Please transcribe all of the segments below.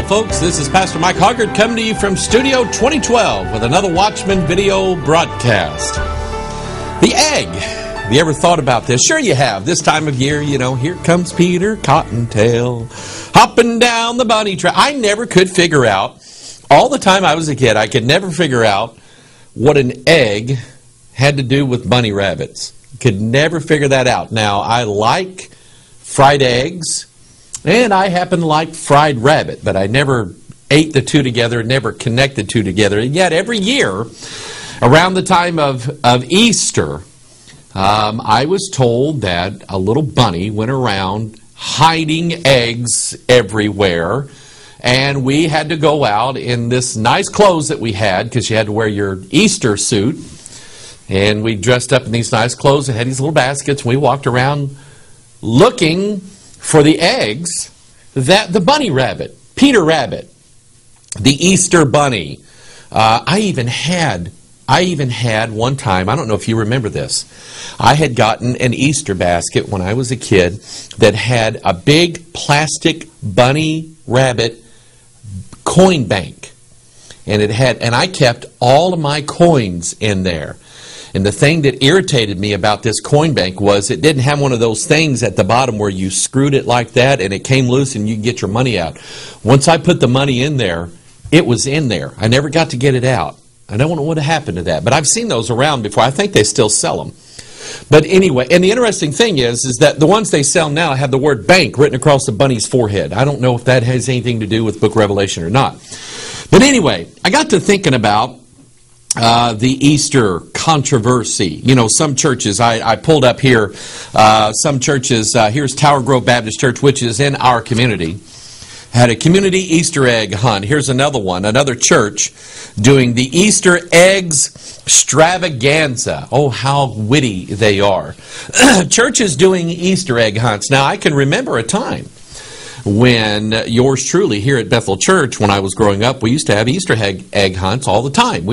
folks, this is Pastor Mike Hoggard coming to you from Studio 2012 with another Watchman video broadcast. The egg. Have you ever thought about this? Sure you have. This time of year, you know, here comes Peter Cottontail hopping down the bunny trail. I never could figure out, all the time I was a kid, I could never figure out what an egg had to do with bunny rabbits. Could never figure that out. Now, I like fried eggs, and I happen to like fried rabbit, but I never ate the two together, never connected the two together. And yet, every year, around the time of Easter, I was told that a little bunny went around hiding eggs everywhere, and we had to go out in this nice clothes that we had, because you had to wear your Easter suit, and we dressed up in these nice clothes and had these little baskets, and we walked around looking for the eggs that the bunny rabbit, Peter Rabbit, the Easter bunny. I even had one time, I don't know if you remember this, I had gotten an Easter basket when I was a kid that had a big plastic bunny rabbit coin bank. And I kept all of my coins in there. And the thing that irritated me about this coin bank was it didn't have one of those things at the bottom where you screwed it like that and it came loose and you could get your money out. Once I put the money in there, it was in there. I never got to get it out. I don't know what happened to that, but I've seen those around before. I think they still sell them. But anyway, and the interesting thing is that the ones they sell now have the word bank written across the bunny's forehead. I don't know if that has anything to do with Book of Revelation or not. But anyway, I got to thinking about the Easter controversy. You know, some churches, I pulled up here, some churches, here's Tower Grove Baptist Church, which is in our community, had a community Easter egg hunt. Here's another one, another church doing the Easter eggs extravaganza. Oh, how witty they are. Churches doing Easter egg hunts. Now, I can remember a time when yours truly here at Bethel Church, when I was growing up, we used to have Easter egg hunts all the time.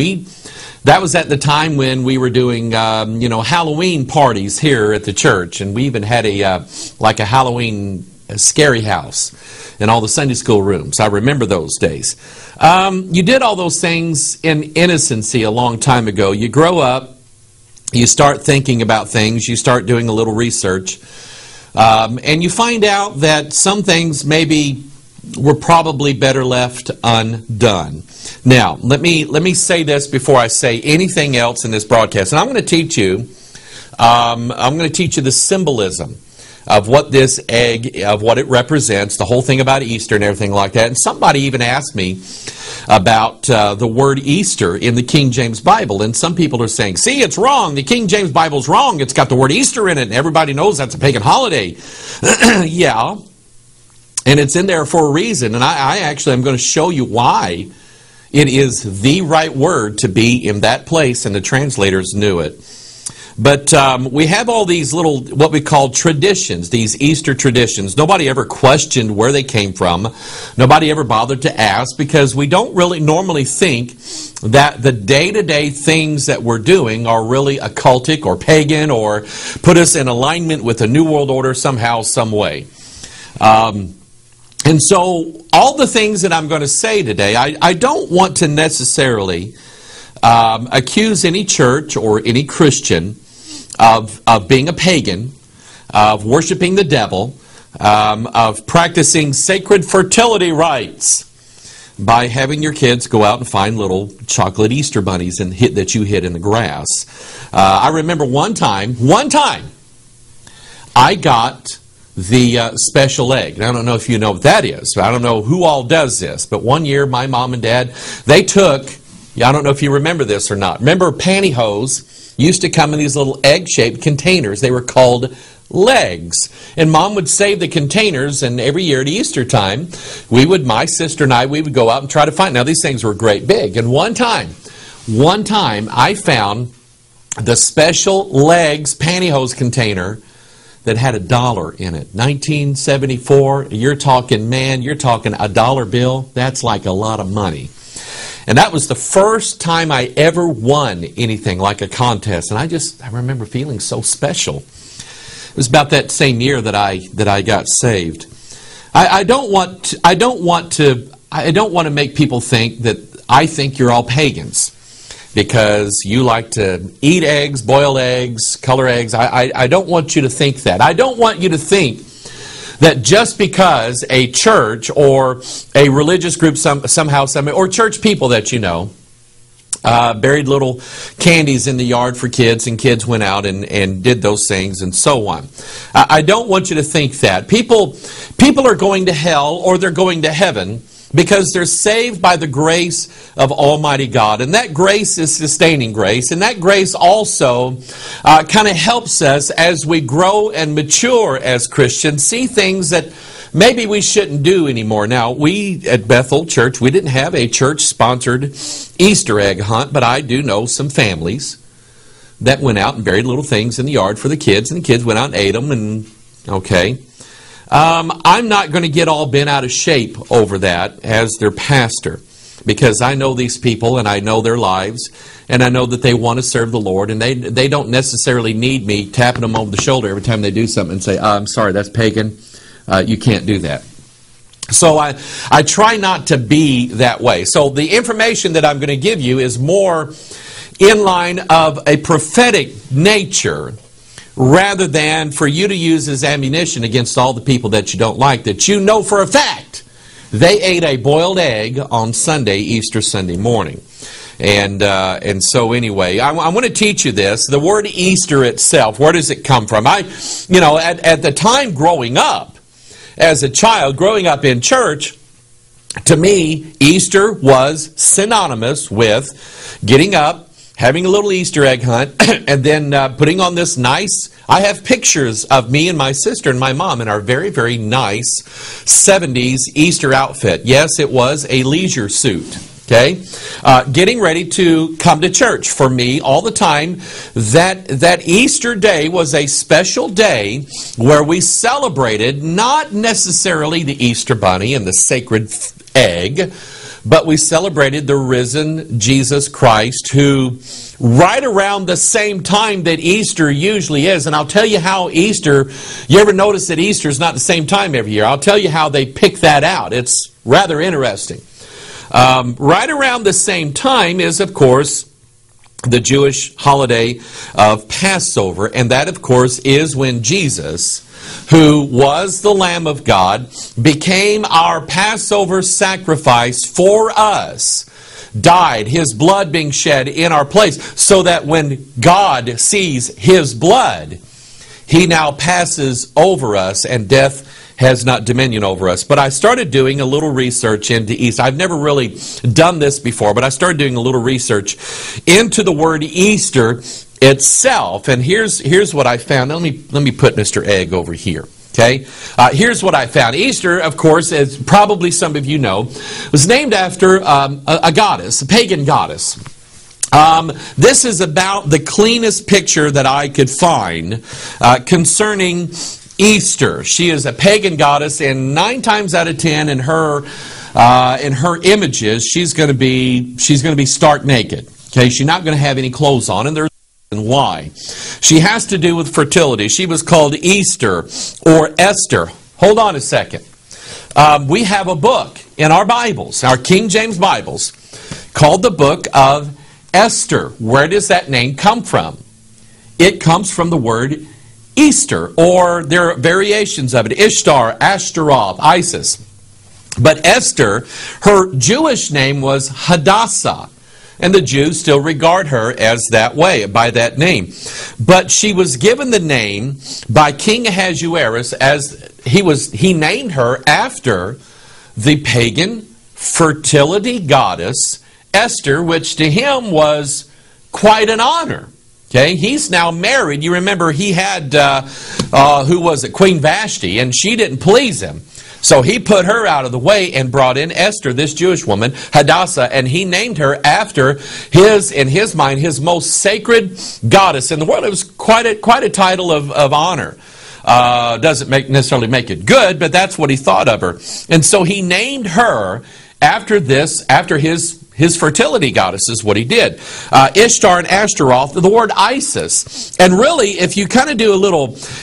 That was at the time when we were doing, Halloween parties here at the church, and we even had a Halloween scary house in all the Sunday school rooms. I remember those days. You did all those things in innocency a long time ago. You grow up, you start thinking about things, you start doing a little research, and you find out that some things maybe were probably better left undone. Now, let me say this before I say anything else in this broadcast. And I'm going to teach you the symbolism of what this egg, of what it represents, the whole thing about Easter and everything like that. And somebody even asked me about the word Easter in the King James Bible. And some people are saying, see, it's wrong. The King James Bible's wrong. It's got the word Easter in it, and everybody knows that's a pagan holiday. Yeah. And it's in there for a reason. And I actually am going to show you why it is the right word to be in that place, and the translators knew it. But we have all these little, what we call traditions, these Easter traditions. Nobody ever questioned where they came from. Nobody ever bothered to ask, because we don't really normally think that the day-to-day things that we're doing are really occultic or pagan or put us in alignment with the New World Order somehow, some way. And so all the things that I'm going to say today, I don't want to necessarily accuse any church or any Christian of being a pagan, of worshiping the devil, of practicing sacred fertility rites by having your kids go out and find little chocolate Easter bunnies and that you hid in the grass. I remember one time, I got the special egg. And I don't know if you know what that is. I don't know who all does this, but one year my mom and dad, they took, I don't know if you remember this or not. Remember pantyhose used to come in these little egg-shaped containers. They were called legs. And Mom would save the containers, and every year at Easter time, my sister and I, we would go out and try to find. Now, these things were great big. And one time, I found the special legs pantyhose container that had $1 in it. 1974, you're talking a dollar bill. That's like a lot of money. And that was the first time I ever won anything like a contest. And I remember feeling so special. It was about that same year that I got saved. I don't want to I don't want to make people think that I think you're all pagans because you like to eat eggs, boil eggs, color eggs. I don't want you to think that. I don't want you to think that just because a church or a religious group somehow, or church people that you know, buried little candies in the yard for kids, and kids went out and did those things and so on. I don't want you to think that. People are going to hell or they're going to heaven because they're saved by the grace of Almighty God. And that grace is sustaining grace. And that grace also kind of helps us as we grow and mature as Christians, see things that maybe we shouldn't do anymore. Now, we at Bethel Church, we didn't have a church-sponsored Easter egg hunt, but I do know some families that went out and buried little things in the yard for the kids, and the kids went out and ate them, and okay. I'm not going to get all bent out of shape over that as their pastor, because I know these people and I know their lives, and I know that they want to serve the Lord, and they don't necessarily need me tapping them over the shoulder every time they do something and say, I'm sorry, that's pagan. You can't do that. So I try not to be that way. So the information that I'm going to give you is more in line of a prophetic nature rather than for you to use as ammunition against all the people that you don't like, that you know for a fact they ate a boiled egg on Sunday, Easter Sunday morning. And so anyway, I want to teach you this. The word Easter itself, where does it come from? At the time growing up, as a child, growing up in church, to me, Easter was synonymous with getting up, having a little Easter egg hunt, and then putting on this nice, I have pictures of me and my sister and my mom in our very, very nice 70s Easter outfit. Yes, it was a leisure suit. Okay, getting ready to come to church. For me, all the time, that Easter day was a special day where we celebrated not necessarily the Easter bunny and the sacred egg, but we celebrated the risen Jesus Christ, who right around the same time that Easter usually is, and I'll tell you how Easter, you ever notice that Easter is not the same time every year? I'll tell you how they pick that out. It's rather interesting. Right around the same time is, of course, the Jewish holiday of Passover, and that, of course, is when Jesus, who was the Lamb of God, became our Passover sacrifice for us, died, His blood being shed in our place, so that when God sees His blood, He now passes over us, and death has not dominion over us. But I started doing a little research into Easter. I've never really done this before, but I started doing a little research into the word Easter itself. And here's what I found. Let me put Mr. Egg over here. Okay, here's what I found. Easter, of course, as probably some of you know, was named after a goddess, a pagan goddess. This is about the cleanest picture that I could find concerning Easter. She is a pagan goddess, and 9 times out of 10 in her images, she's going to be stark naked. Okay, she's not going to have any clothes on, and there's why. She has to do with fertility. She was called Easter or Esther. Hold on a second. We have a book in our Bibles, our King James Bibles, called the Book of Esther. Where does that name come from? It comes from the word Easter, or there are variations of it: Ishtar, Ashtaroth, Isis. But Esther, her Jewish name was Hadassah, and the Jews still regard her as that way, by that name. But she was given the name by King Ahasuerus, as he named her after the pagan fertility goddess Esther, which to him was quite an honor. Okay, he's now married. You remember he had, who was it? Queen Vashti, and she didn't please him. So he put her out of the way and brought in Esther, this Jewish woman, Hadassah, and he named her after in his mind, his most sacred goddess in the world. It was quite a title of honor. Doesn't necessarily make it good, but that's what he thought of her. And so he named her after his fertility goddess is what he did. Ishtar and Ashtaroth, the word Isis. And really, if you kind of do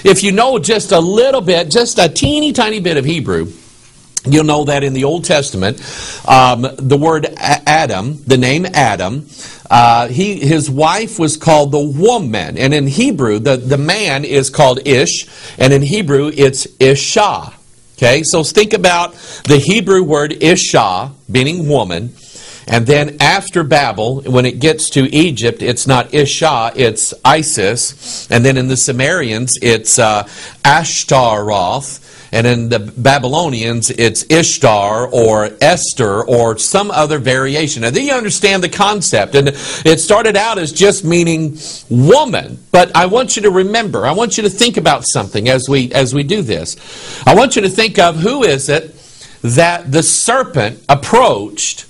if you know just a little bit, just a teeny tiny bit of Hebrew, You'll know that in the Old Testament, the word Adam, the name Adam, his wife was called the woman. And in Hebrew, the man is called Ish. And in Hebrew, it's Isha. Okay, so think about the Hebrew word Isha, meaning woman. And then after Babel, when it gets to Egypt, it's not Isha, it's Isis. And then in the Sumerians, it's Ashtaroth. And in the Babylonians, it's Ishtar or Esther or some other variation. Now, then you understand the concept. And it started out as just meaning woman. But I want you to remember, I want you to think about something as we do this. I want you to think of who is it that the serpent approached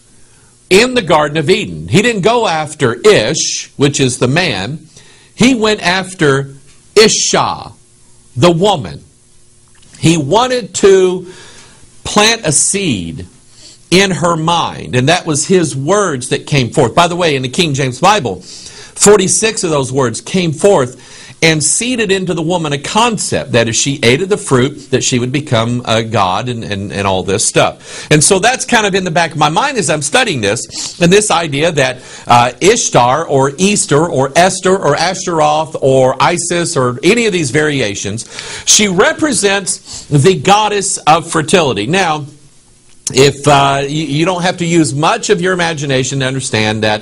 in the Garden of Eden. He didn't go after Ish, which is the man. He went after Isha, the woman. He wanted to plant a seed in her mind, and that was his words that came forth. By the way, in the King James Bible, 46 of those words came forth and seeded into the woman a concept that if she ate of the fruit, that she would become a god and all this stuff. And so that's kind of in the back of my mind as I'm studying this, and this idea that Ishtar or Easter or Esther or Ashtaroth or Isis or any of these variations, she represents the goddess of fertility. Now, if you don't have to use much of your imagination to understand that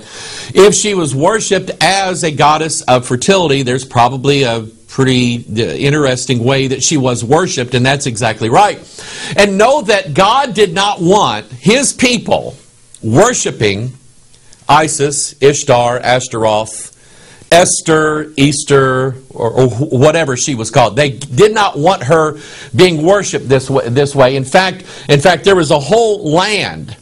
if she was worshipped as a goddess of fertility, there's probably a pretty interesting way that she was worshipped, and that's exactly right. And know that God did not want His people worshiping Isis, Ishtar, Ashtaroth, Esther, Easter, or whatever she was called. They did not want her being worshipped this way. In fact, there was a whole land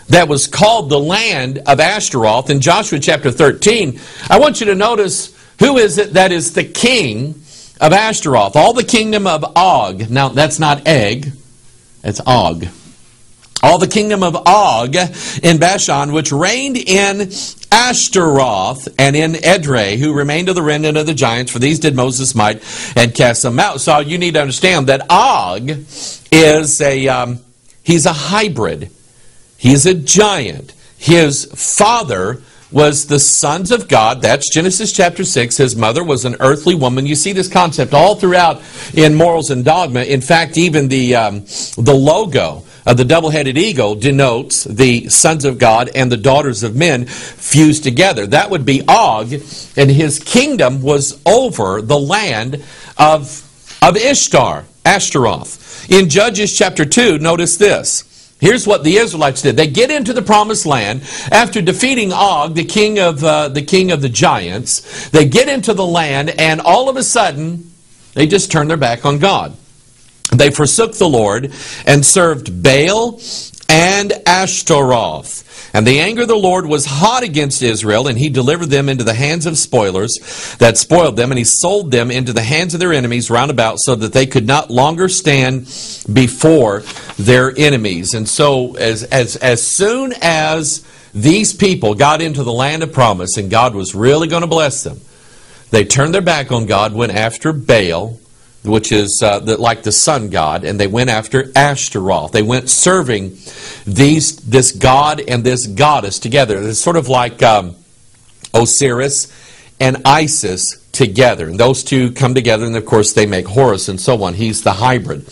that was called the land of Ashtaroth. In Joshua chapter 13, I want you to notice who is it that is the king of Ashtaroth. All the kingdom of Og. Now, that's not egg, it's Og. All the kingdom of Og in Bashan, which reigned in Ashtaroth and in Edrei, who remained of the remnant of the giants, for these did Moses smite and cast them out. So you need to understand that Og is he's a hybrid. He's a giant. His father was the sons of God. That's Genesis chapter 6. His mother was an earthly woman. You see this concept all throughout in Morals and Dogma. In fact, even the logo of the double-headed eagle denotes the sons of God and the daughters of men fused together. That would be Og, and his kingdom was over the land of Ishtar, Ashtaroth. In Judges chapter 2, notice this. Here's what the Israelites did. They get into the promised land after defeating Og, the king of the giants. They get into the land, and all of a sudden, they just turn their back on God. They forsook the Lord and served Baal and Ashtaroth. And the anger of the Lord was hot against Israel, and He delivered them into the hands of spoilers that spoiled them, and He sold them into the hands of their enemies round about, so that they could not longer stand before their enemies. And so as soon as these people got into the land of promise, and God was really going to bless them, they turned their back on God, went after Baal, which is like the sun god, and they went after Ashtaroth. They went serving this god and this goddess together. It's sort of like Osiris and Isis together. And those two come together, and of course they make Horus and so on. He's the hybrid.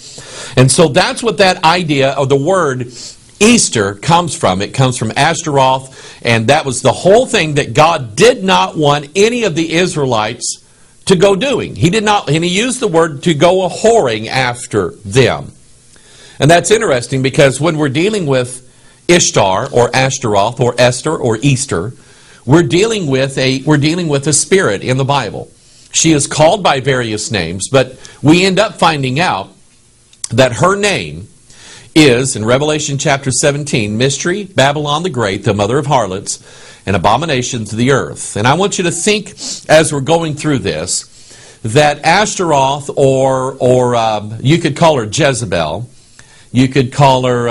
And so that's what that idea of the word Easter comes from. It comes from Ashtaroth, and that was the whole thing that God did not want any of the Israelites to go doing. He did not, and He used the word to go a-whoring after them. And that's interesting, because when we're dealing with Ishtar or Ashtaroth or Esther or Easter, we're dealing with a spirit in the Bible. She is called by various names, but we end up finding out that her name is, in Revelation chapter 17, Mystery, Babylon the Great, the mother of harlots, and abomination to the earth. And I want you to think, as we're going through this, that Ashtaroth, or you could call her Jezebel, you could call her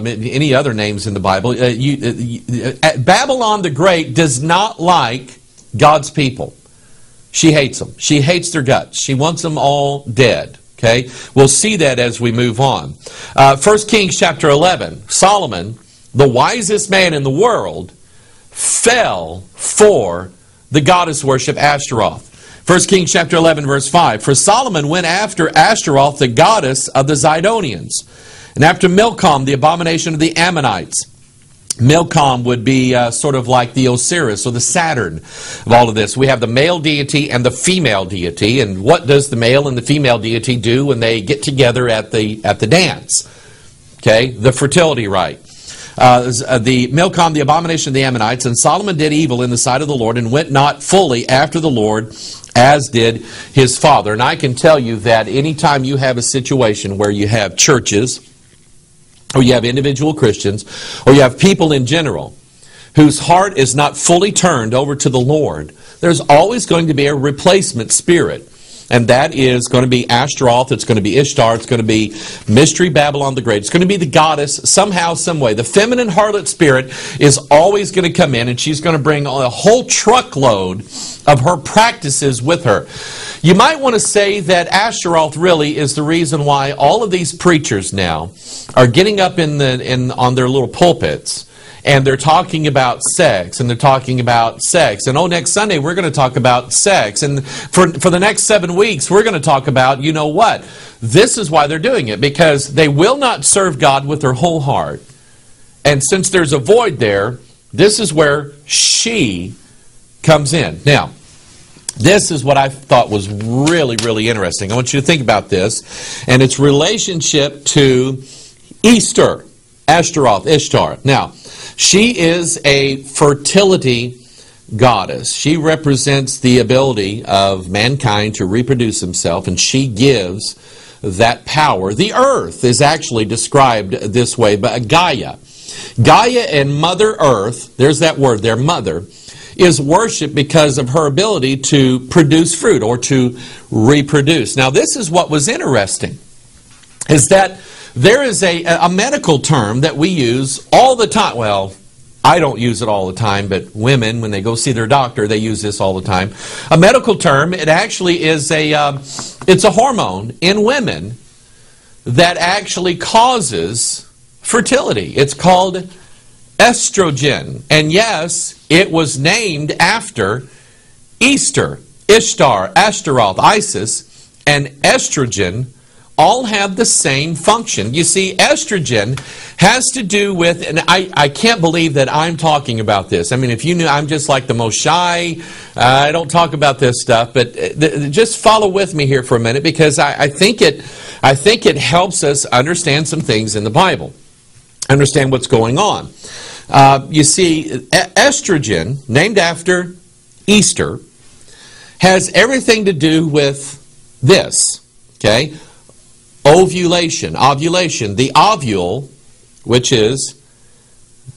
any other names in the Bible. Babylon the Great does not like God's people. She hates them. She hates their guts. She wants them all dead. Okay? We'll see that as we move on. 1 Kings chapter 11. Solomon, the wisest man in the world, fell for the goddess worship Ashtaroth. 1 Kings chapter 11 verse 5. For Solomon went after Ashtaroth, the goddess of the Zidonians, and after Milcom, the abomination of the Ammonites. Milcom would be sort of like the Osiris or the Saturn of all of this. We have the male deity and the female deity. And what does the male and the female deity do when they get together at the dance? Okay, the fertility rite. The Milcom, the abomination of the Ammonites. And Solomon did evil in the sight of the Lord and went not fully after the Lord as did his father. And I can tell you that anytime you have a situation where you have churches, or you have individual Christians, or you have people in general whose heart is not fully turned over to the Lord, there's always going to be a replacement spirit. And that is going to be Ashtaroth, it's going to be Ishtar, it's going to be Mystery Babylon the Great. It's going to be the goddess somehow, some way. The feminine harlot spirit is always going to come in, and she's going to bring a whole truckload of her practices with her. You might want to say that Ashtaroth really is the reason why all of these preachers now are getting up on their little pulpits, and they're talking about sex, and they're talking about sex. And next Sunday we're going to talk about sex. And for the next 7 weeks we're going to talk about, you know what? This is why they're doing it, because they will not serve God with their whole heart. And since there's a void there, this is where she comes in. Now, this is what I thought was really, really interesting. I want you to think about this and its relationship to Easter, Ashtaroth, Ishtar. Now, she is a fertility goddess. She represents the ability of mankind to reproduce himself, and she gives that power. The earth is actually described this way by Gaia. Gaia and Mother Earth, there's that word there, mother, is worshipped because of her ability to produce fruit or to reproduce. Now, this is what was interesting, is that there is a medical term that we use all the time. Well, I don't use it all the time, but women, when they go see their doctor, they use this all the time. A medical term, it actually is it's a hormone in women that actually causes fertility. It's called estrogen. And yes, it was named after Easter, Ishtar, Ashtaroth, Isis, and estrogen all have the same function. You see, estrogen has to do with, and I can't believe that I'm talking about this. I mean, if you knew, I'm just like the most shy. I don't talk about this stuff, but just follow with me here for a minute, because I think it helps us understand some things in the Bible, understand what's going on. You see, estrogen, named after Easter, has everything to do with this, okay? Ovulation, the ovule, which is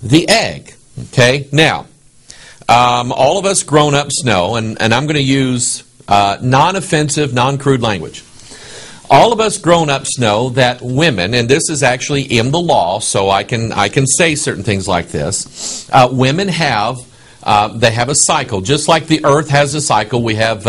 the egg. Okay, now, all of us grown-ups know, and I'm going to use non-offensive, non-crude language. All of us grown-ups know that women, and this is actually in the law, so I can say certain things like this. Women have they have a cycle, just like the earth has a cycle. We have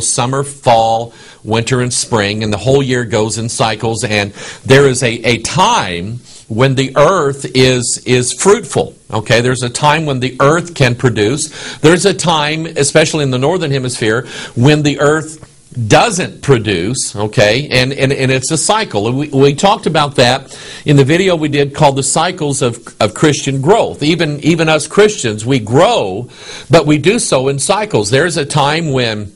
summer, fall, winter, and spring, and the whole year goes in cycles. And there is a time when the earth is fruitful. Okay, there's a time when the earth can produce. There's a time, especially in the northern hemisphere, when the earth doesn't produce, okay, and it's a cycle. We talked about that in the video we did called The Cycles of Christian Growth. Even us Christians, we grow, but we do so in cycles. There's a time when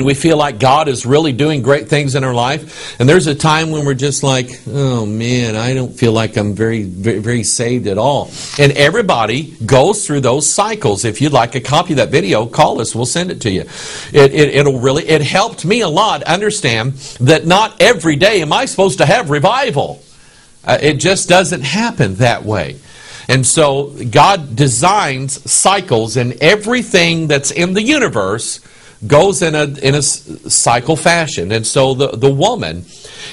we feel like God is really doing great things in our life, and there's a time when we're just like, oh man, I don't feel like I'm very, very, very saved at all. And everybody goes through those cycles. If you'd like a copy of that video, call us. We'll send it to you. It helped me a lot understand that not every day am I supposed to have revival. It just doesn't happen that way. And so God designs cycles, and everything that's in the universe goes in a cycle fashion. And so the woman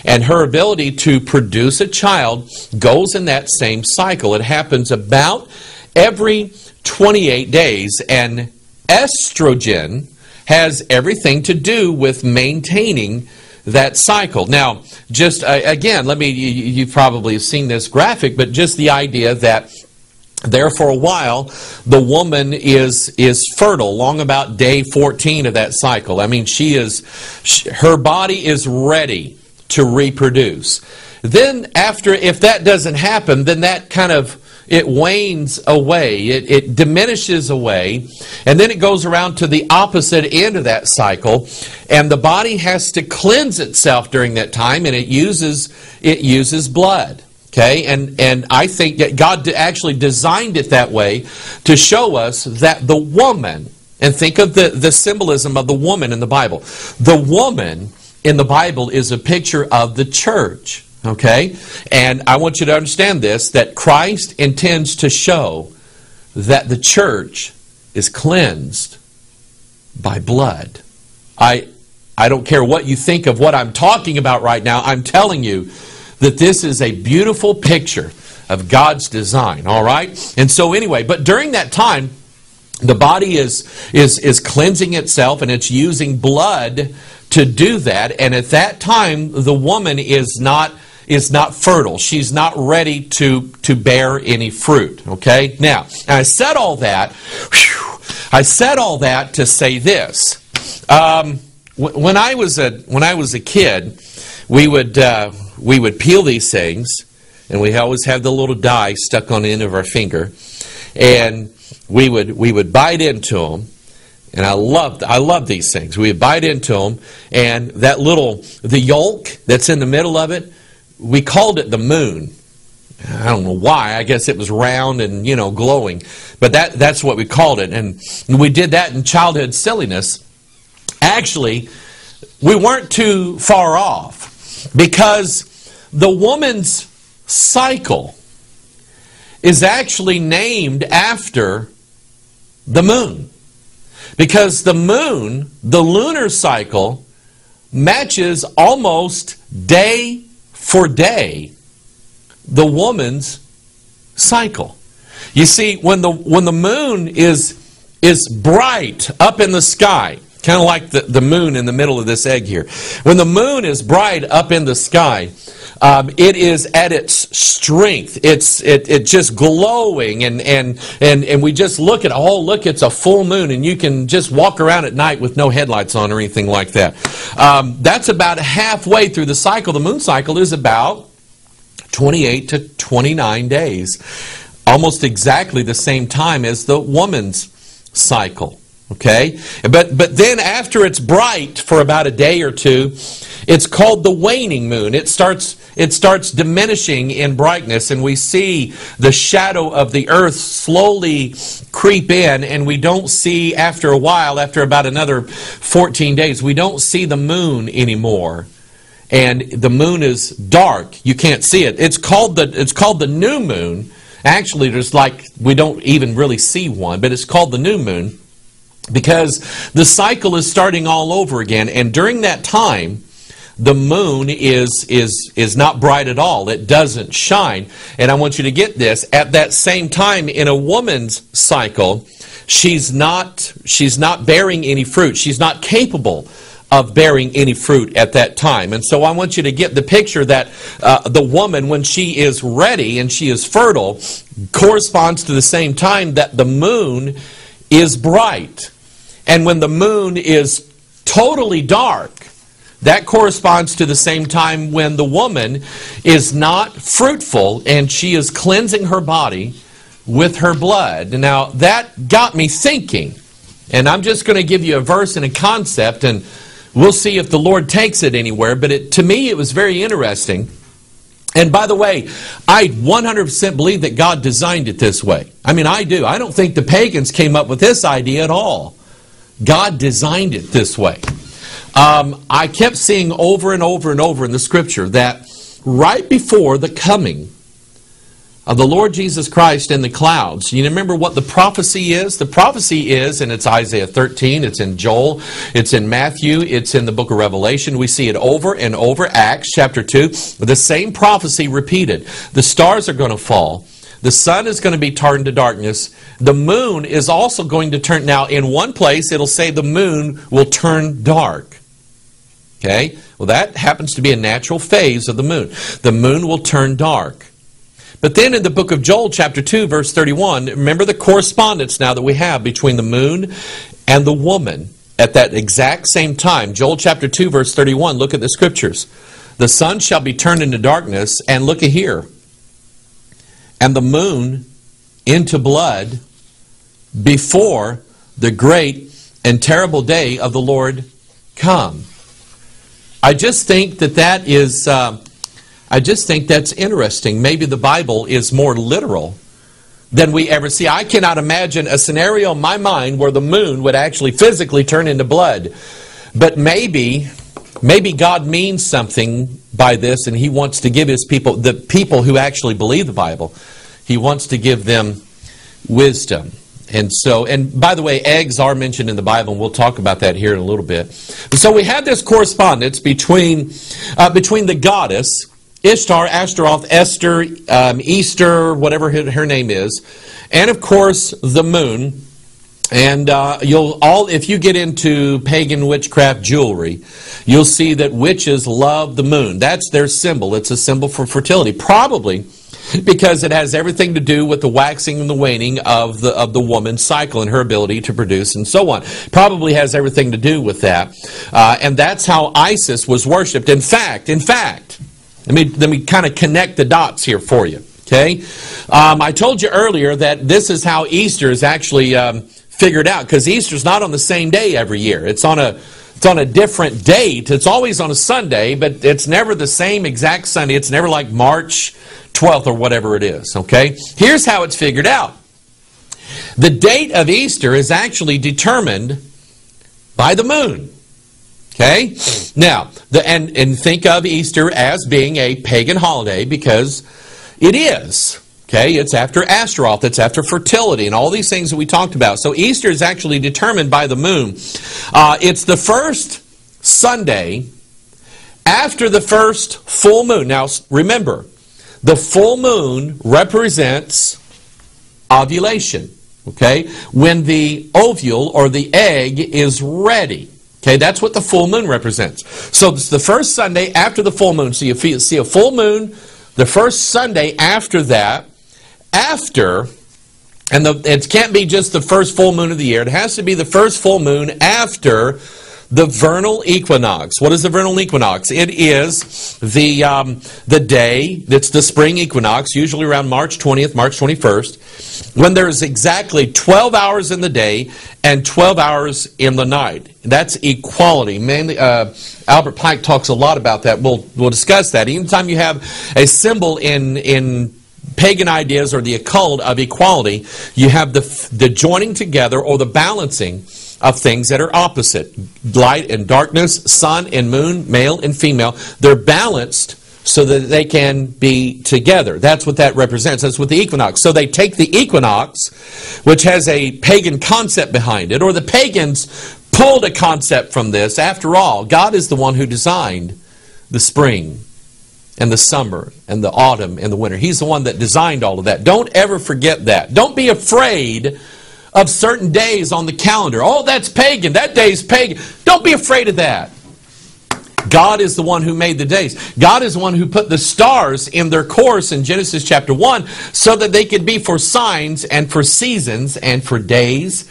and her ability to produce a child goes in that same cycle. It happens about every 28 days, and estrogen has everything to do with maintaining that cycle. Now, just again, you've probably seen this graphic, but just the idea that there for a while, the woman is fertile, long about day 14 of that cycle. I mean, her body is ready to reproduce. Then after, if that doesn't happen, then that kind of, it wanes away, it diminishes away, and then it goes around to the opposite end of that cycle, and the body has to cleanse itself during that time, and it uses blood. Okay, and I think that God actually designed it that way to show us that the woman, and think of the symbolism of the woman in the Bible. The woman in the Bible is a picture of the church. Okay, and I want you to understand this, that Christ intends to show that the church is cleansed by blood. I don't care what you think of what I'm talking about right now. I'm telling you that this is a beautiful picture of God's design, all right? And so anyway, but during that time, the body is cleansing itself, and it's using blood to do that. And at that time, the woman is not fertile. She's not ready to bear any fruit, okay? Now, I said all that to say this. When I was a kid, we would peel these things, and we always have the little dye stuck on the end of our finger, and we would bite into them. And I love these things. We would bite into them, and the yolk that's in the middle of it, we called it the moon. I don't know why. I guess it was round and glowing, but that's what we called it. And we did that in childhood silliness. Actually, we weren't too far off, because the woman's cycle is actually named after the moon. Because the moon, the lunar cycle, matches almost day for day the woman's cycle. You see, when the moon is bright up in the sky, kind of like the moon in the middle of this egg here. When the moon is bright up in the sky, it is at its strength. It's just glowing, and we just look at, oh, look, it's a full moon, and you can just walk around at night with no headlights on or anything like that. That's about halfway through the cycle. The moon cycle is about 28 to 29 days, almost exactly the same time as the woman's cycle. Okay, but then after it's bright for about a day or two, it's called the waning moon. It starts diminishing in brightness, and we see the shadow of the earth slowly creep in, and we don't see, after a while, after about another 14 days, we don't see the moon anymore. And the moon is dark. You can't see it. It's called the new moon. Actually, we don't even really see one, but it's called the new moon, because the cycle is starting all over again. And during that time, the moon is not bright at all. It doesn't shine. And I want you to get this. At that same time, in a woman's cycle, she's not bearing any fruit. She's not capable of bearing any fruit at that time. And so I want you to get the picture that the woman, when she is ready and she is fertile, corresponds to the same time that the moon is bright. And when the moon is totally dark, that corresponds to the same time when the woman is not fruitful and she is cleansing her body with her blood. Now, that got me thinking. And I'm just going to give you a verse and a concept, and we'll see if the Lord takes it anywhere. But to me, it was very interesting. And by the way, I 100% believe that God designed it this way. I mean, I do. I don't think the pagans came up with this idea at all. God designed it this way. I kept seeing over and over and over in the Scripture that right before the coming of the Lord Jesus Christ in the clouds, you remember what the prophecy is? The prophecy is, and it's Isaiah 13, it's in Joel, it's in Matthew, it's in the book of Revelation. We see it over and over. Acts chapter 2, the same prophecy repeated. The stars are going to fall. The sun is going to be turned to darkness. The moon is also going to turn. Now, in one place, it'll say the moon will turn dark. Okay? Well, that happens to be a natural phase of the moon. The moon will turn dark. But then in the book of Joel, chapter 2, verse 31, remember the correspondence now that we have between the moon and the woman at that exact same time. Joel chapter 2, verse 31, look at the scriptures. The sun shall be turned into darkness, and look at here, and the moon into blood before the great and terrible day of the Lord come. I just think that is... I just think that's interesting. Maybe the Bible is more literal than we ever see. I cannot imagine a scenario in my mind where the moon would actually physically turn into blood. But maybe God means something by this, and He wants to give His people, the people who actually believe the Bible, He wants to give them wisdom. And by the way, eggs are mentioned in the Bible, and we'll talk about that here in a little bit. So we have this correspondence between the goddess Ishtar, Ashtaroth, Esther, Easter, whatever her name is, and of course the moon. And if you get into pagan witchcraft jewelry, you'll see that witches love the moon. That's their symbol. It's a symbol for fertility, probably because it has everything to do with the waxing and the waning of the woman's cycle and her ability to produce and so on. Probably has everything to do with that, and that's how Isis was worshipped. In fact. Let me kind of connect the dots here for you, okay? I told you earlier that this is how Easter is actually figured out, because Easter's not on the same day every year. It's on a different date. It's always on a Sunday, but it's never the same exact Sunday. It's never like March 12th or whatever it is, okay? Here's how it's figured out. The date of Easter is actually determined by the moon. Okay? Now, and think of Easter as being a pagan holiday, because it is. Okay? It's after Ashtaroth, it's after fertility, and all these things that we talked about. So Easter is actually determined by the moon. It's the first Sunday after the first full moon. Now, remember, the full moon represents ovulation. Okay? When the ovule or the egg is ready. Okay, that's what the full moon represents. So it's the first Sunday after the full moon. So you see a full moon, the first Sunday after that, it can't be just the first full moon of the year. It has to be the first full moon after the vernal equinox. What is the vernal equinox? It is the day that's the spring equinox, usually around March 20th, March 21st, when there's exactly 12 hours in the day and 12 hours in the night. That's equality. Mainly, Albert Pike talks a lot about that. We'll discuss that. Anytime you have a symbol in pagan ideas or the occult of equality, you have the joining together or the balancing of things that are opposite. Light and darkness, sun and moon, male and female. They're balanced so that they can be together. That's what that represents. That's what the equinox. So they take the equinox, which has a pagan concept behind it, or the pagans pulled a concept from this. After all, God is the one who designed the spring and the summer and the autumn and the winter. He's the one that designed all of that. Don't ever forget that. Don't be afraid of certain days on the calendar. Oh, that's pagan. That day's pagan. Don't be afraid of that. God is the one who made the days. God is the one who put the stars in their course in Genesis chapter 1 so that they could be for signs and for seasons and for days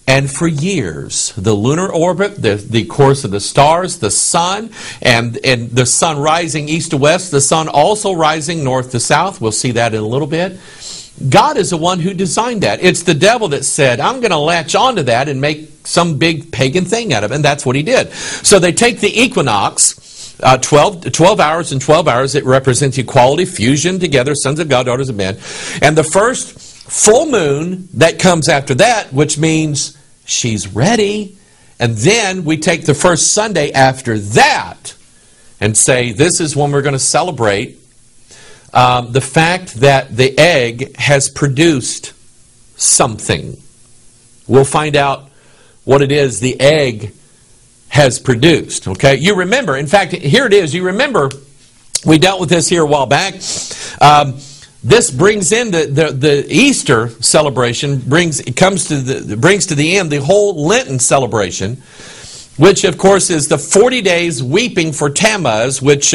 and for years. The lunar orbit, the course of the stars, the sun, and the sun rising east to west, the sun also rising north to south. We'll see that in a little bit. God is the one who designed that. It's the devil that said, I'm going to latch onto that and make some big pagan thing out of it. And that's what he did. So they take the equinox, 12 hours and 12 hours. It represents equality, fusion together, sons of God, daughters of men. And the first full moon that comes after that, which means she's ready. And then we take the first Sunday after that and say, this is when we're going to celebrate the fact that the egg has produced something. We'll find out what it is the egg has produced. Okay, you remember, in fact, here it is. You remember, we dealt with this here a while back. This brings in the Easter celebration, brings to the end the whole Lenten celebration. which of course is the 40 days weeping for Tammuz, which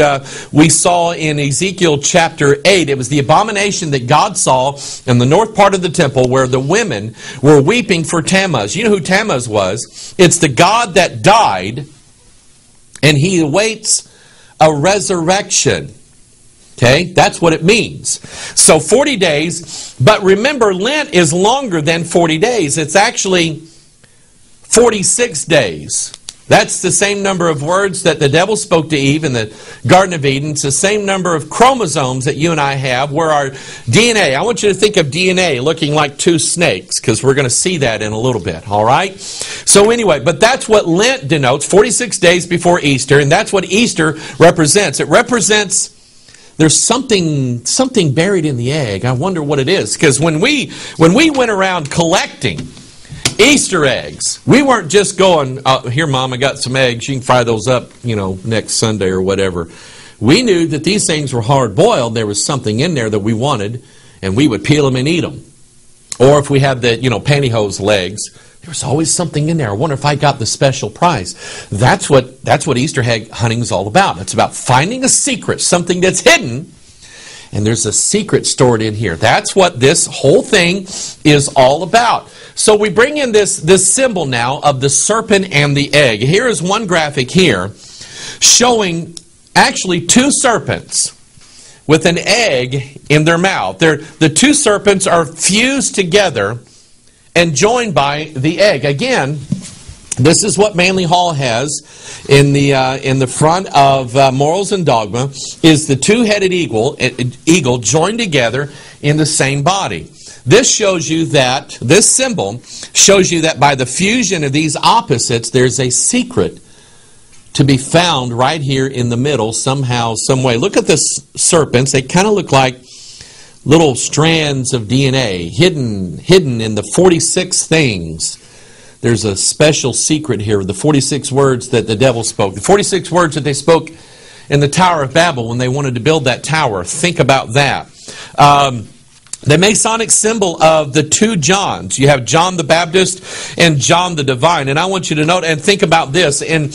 we saw in Ezekiel chapter 8. It was the abomination that God saw in the north part of the temple where the women were weeping for Tammuz. You know who Tammuz was? It's the god that died, and he awaits a resurrection. Okay, that's what it means. So 40 days, but remember, Lent is longer than 40 days. It's actually 46 days. That's the same number of words that the devil spoke to Eve in the Garden of Eden. It's the same number of chromosomes that you and I have, where our DNA, I want you to think of DNA looking like two snakes, because we're going to see that in a little bit, all right? So anyway, but that's what Lent denotes, 46 days before Easter, and that's what Easter represents. It represents, there's something buried in the egg. I wonder what it is, because when we went around collecting Easter eggs, we weren't just going, here, Mom, I got some eggs. You can fry those up, next Sunday or whatever. We knew that these things were hard-boiled. There was something in there that we wanted, and we would peel them and eat them. Or if we had the, pantyhose legs, there was always something in there. I wonder if I got the special prize. That's what Easter egg hunting is all about. It's about finding a secret, something that's hidden, and there's a secret stored in here. That's what this whole thing is all about. So we bring in this symbol now of the serpent and the egg. Here is one graphic here showing actually two serpents with an egg in their mouth. The two serpents are fused together and joined by the egg. Again, this is what Manly Hall has in the front of Morals and Dogma, is the two-headed eagle joined together in the same body. This shows you that, this symbol shows you that by the fusion of these opposites, there's a secret to be found right here in the middle somehow, some way. Look at the serpents. They kind of look like little strands of DNA hidden in the 46 things. There's a special secret here, the 46 words that the devil spoke. The 46 words that they spoke in the Tower of Babel when they wanted to build that tower. Think about that. The Masonic symbol of the two Johns. You have John the Baptist and John the Divine. And I want you to note and think about this. In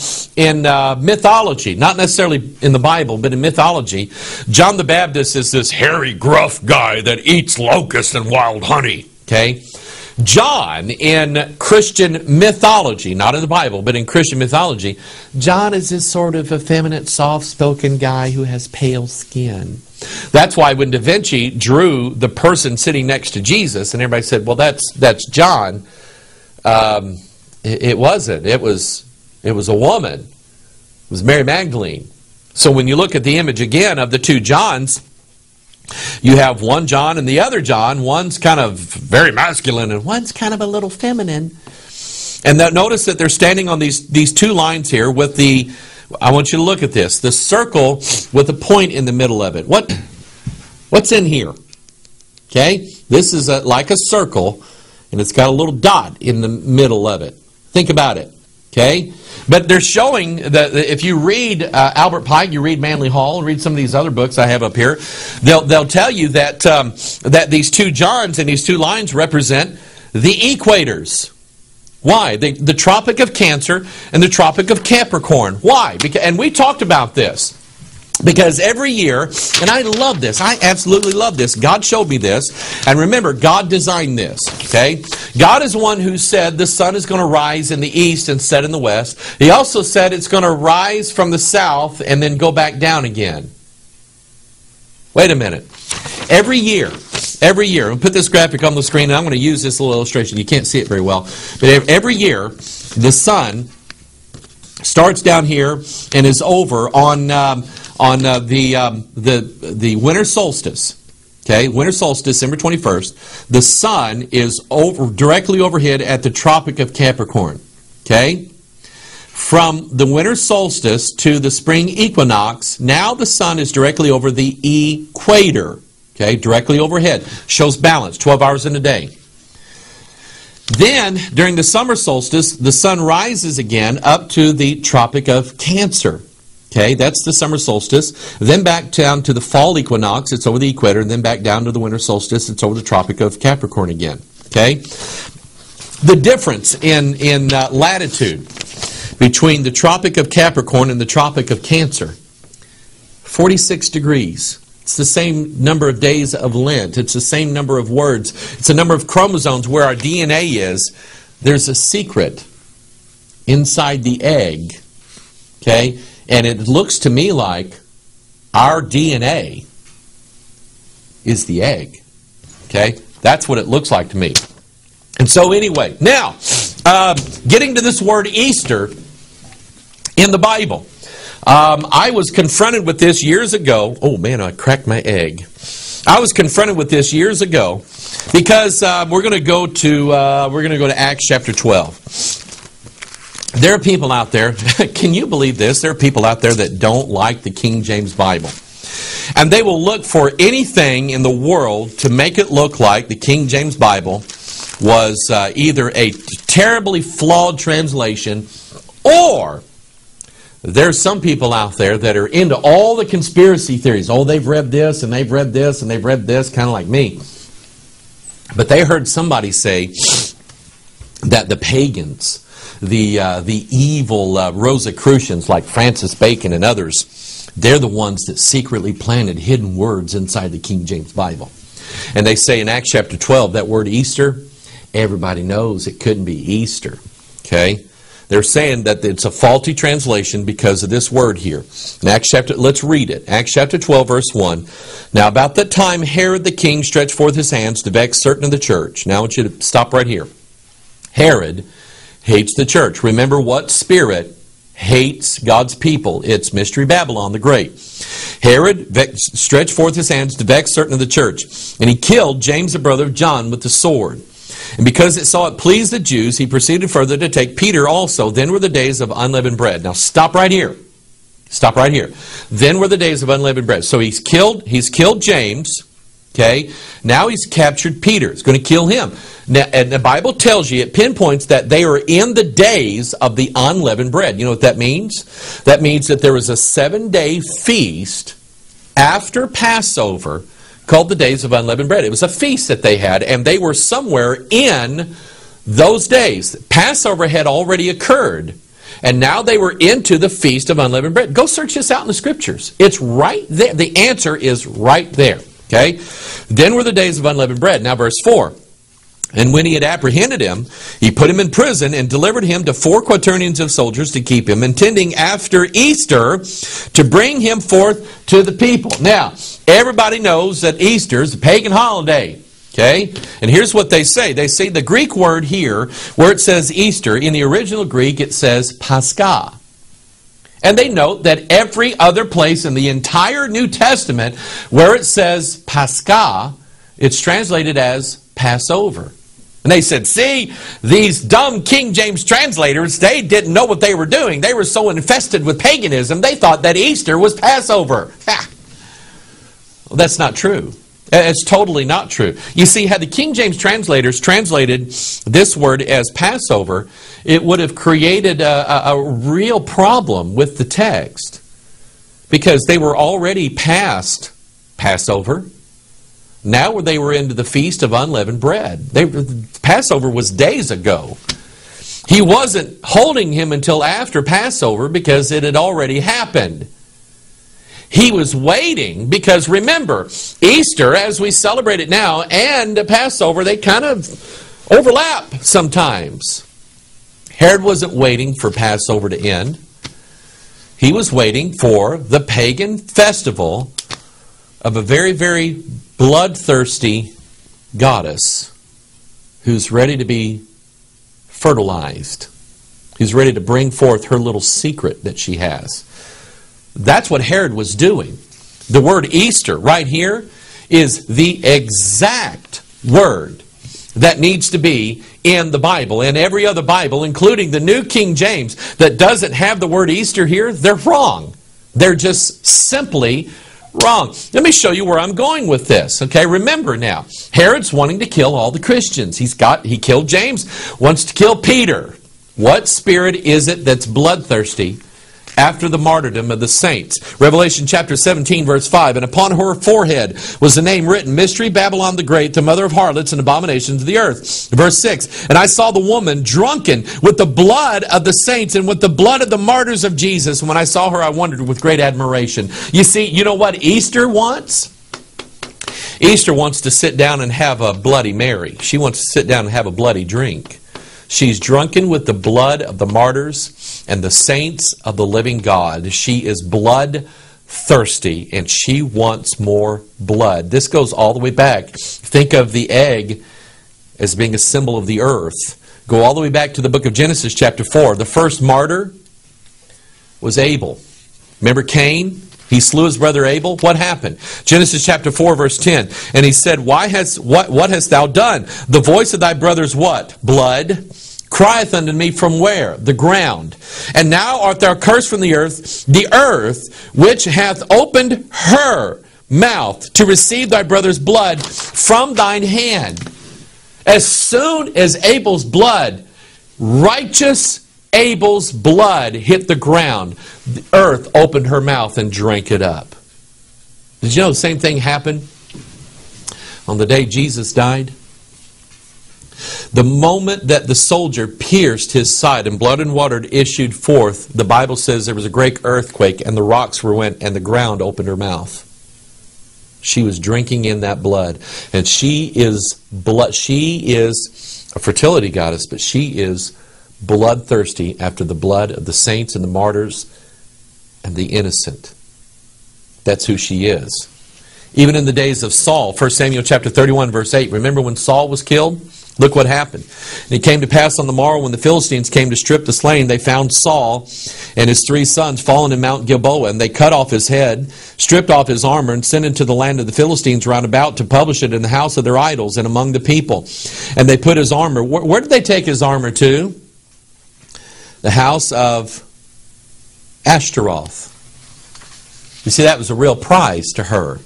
mythology, not necessarily in the Bible, but in mythology, John the Baptist is this hairy, gruff guy that eats locusts and wild honey. Okay? John, in Christian mythology, not in the Bible, but in Christian mythology, John is this sort of effeminate, soft-spoken guy who has pale skin. That's why when Da Vinci drew the person sitting next to Jesus, and everybody said, well, that's John, it wasn't. It was a woman. It was Mary Magdalene. So when you look at the image again of the two Johns, you have one John and the other John. One's kind of very masculine and one's kind of a little feminine. And notice that they're standing on these two lines here with the, I want you to look at this, the circle with a point in the middle of it. What's in here? Okay? This is like a circle, and it's got a little dot in the middle of it. Think about it. Okay? But they're showing that if you read Albert Pike, you read Manly Hall, read some of these other books I have up here, they'll tell you that that these two Johns and these two lines represent the equators. Why? The Tropic of Cancer and the Tropic of Capricorn. Why? And we talked about this. Because every year, and I love this, I absolutely love this. God showed me this. And remember, God designed this. Okay? God is one who said the sun is going to rise in the east and set in the west. He also said it's going to rise from the south and then go back down again. Wait a minute. Every year, I'll put this graphic on the screen, and I'm going to use this little illustration. You can't see it very well. But every year, the sun starts down here and is over on the winter solstice. Okay, winter solstice, December 21st. The sun is directly overhead at the Tropic of Capricorn. Okay? From the winter solstice to the spring equinox, now the sun is directly over the equator. Okay, directly overhead. Shows balance, 12 hours in a day. Then, during the summer solstice, the sun rises again up to the Tropic of Cancer. Okay, that's the summer solstice. Then back down to the fall equinox, it's over the equator, and then back down to the winter solstice, it's over the Tropic of Capricorn again. Okay? The difference in latitude. between the Tropic of Capricorn and the Tropic of Cancer. 46 degrees. It's the same number of days of Lent. It's the same number of words. It's the number of chromosomes where our DNA is. There's a secret inside the egg. Okay? And it looks to me like our DNA is the egg. Okay? That's what it looks like to me. And so anyway, now, getting to this word Easter in the Bible. I was confronted with this years ago. Oh man, I cracked my egg. I was confronted with this years ago because we're going to go to Acts chapter 12. There are people out there, can you believe this? There are people out there that don't like the King James Bible. And they will look for anything in the world to make it look like the King James Bible was either a terribly flawed translation, or there's some people out there that are into all the conspiracy theories. Oh, they've read this, and they've read this, and they've read this, kind of like me. But they heard somebody say that the pagans, the evil Rosicrucians like Francis Bacon and others, they're the ones that secretly planted hidden words inside the King James Bible. And they say in Acts chapter 12, that word Easter, everybody knows it couldn't be Easter. Okay? They're saying that it's a faulty translation because of this word here. In Acts chapter, let's read it. Acts chapter 12, verse 1. Now about that time Herod the king stretched forth his hands to vex certain of the church. Now I want you to stop right here. Herod hates the church. Remember what spirit hates God's people? It's Mystery Babylon the Great. Herod stretched forth his hands to vex certain of the church, and he killed James the brother of John with the sword. And because it saw it pleased the Jews, he proceeded further to take Peter also. Then were the days of unleavened bread. Now stop right here. Stop right here. Then were the days of unleavened bread. So he's killed James. Okay. Now he's captured Peter. He's going to kill him. Now, and the Bible tells you, it pinpoints that they are in the days of the unleavened bread. You know what that means? That means that there was a 7-day feast after Passover called the days of unleavened bread. It was a feast that they had, and they were somewhere in those days. Passover had already occurred, and now they were into the feast of unleavened bread. Go search this out in the scriptures. It's right there. The answer is right there. Okay? Then were the days of unleavened bread. Now verse 4. And when he had apprehended him, he put him in prison and delivered him to 4 quaternions of soldiers to keep him, intending after Easter to bring him forth to the people. Now, everybody knows that Easter is a pagan holiday. Okay? And here's what they say. They say the Greek word here, where it says Easter, in the original Greek it says Pascha. And they note that every other place in the entire New Testament where it says Pascha, it's translated as Passover. And they said, see, these dumb King James translators, they didn't know what they were doing. They were so infested with paganism, they thought that Easter was Passover. Ha! Well, that's not true. It's totally not true. You see, had the King James translators translated this word as Passover, it would have created a real problem with the text, because they were already past Passover. Now they were into the Feast of Unleavened Bread. Passover was days ago. He wasn't holding him until after Passover because it had already happened. He was waiting because, remember, Easter, as we celebrate it now, and Passover, they kind of overlap sometimes. Herod wasn't waiting for Passover to end. He was waiting for the pagan festival of a very, very bloodthirsty goddess who's ready to be fertilized, who's ready to bring forth her little secret that she has. That's what Herod was doing. The word Easter right here is the exact word that needs to be in the Bible. And every other Bible, including the New King James, that doesn't have the word Easter here, they're wrong. They're just simply wrong. Let me show you where I'm going with this. Okay, remember now, Herod's wanting to kill all the Christians. He killed James, wants to kill Peter. What spirit is it that's bloodthirsty after the martyrdom of the saints. Revelation chapter 17, verse 5. And upon her forehead was the name written, Mystery, Babylon the Great, the mother of harlots and abominations of the earth. Verse 6. And I saw the woman drunken with the blood of the saints and with the blood of the martyrs of Jesus. And when I saw her, I wondered with great admiration. You see, you know what Easter wants? Easter wants to sit down and have a Bloody Mary. She wants to sit down and have a bloody drink. She's drunken with the blood of the martyrs and the saints of the living God. She is blood-thirsty, and she wants more blood. This goes all the way back. Think of the egg as being a symbol of the earth. Go all the way back to the book of Genesis chapter 4. The first martyr was Abel. Remember Cain? He slew his brother Abel. What happened? Genesis chapter 4, verse 10. And he said, what hast thou done? The voice of thy brother's what? Blood crieth unto me from where? The ground. And now art thou cursed from the earth which hath opened her mouth to receive thy brother's blood from thine hand. As soon as Abel's blood, righteous Abel's blood hit the ground, the earth opened her mouth and drank it up. Did you know the same thing happened on the day Jesus died? The moment that the soldier pierced his side and blood and water issued forth, the Bible says there was a great earthquake and the rocks went and the ground opened her mouth. She was drinking in that blood. And she is a fertility goddess, but she is bloodthirsty after the blood of the saints and the martyrs and the innocent. That's who she is. Even in the days of Saul, 1 Samuel chapter 31, verse 8, remember when Saul was killed? Look what happened. And it came to pass on the morrow when the Philistines came to strip the slain, they found Saul and his 3 sons fallen in Mount Gilboa, and they cut off his head, stripped off his armor, and sent into the land of the Philistines round about to publish it in the house of their idols and among the people. And they put his armor, where did they take his armor to? The house of Ashtaroth. You see, that was a real prize to her,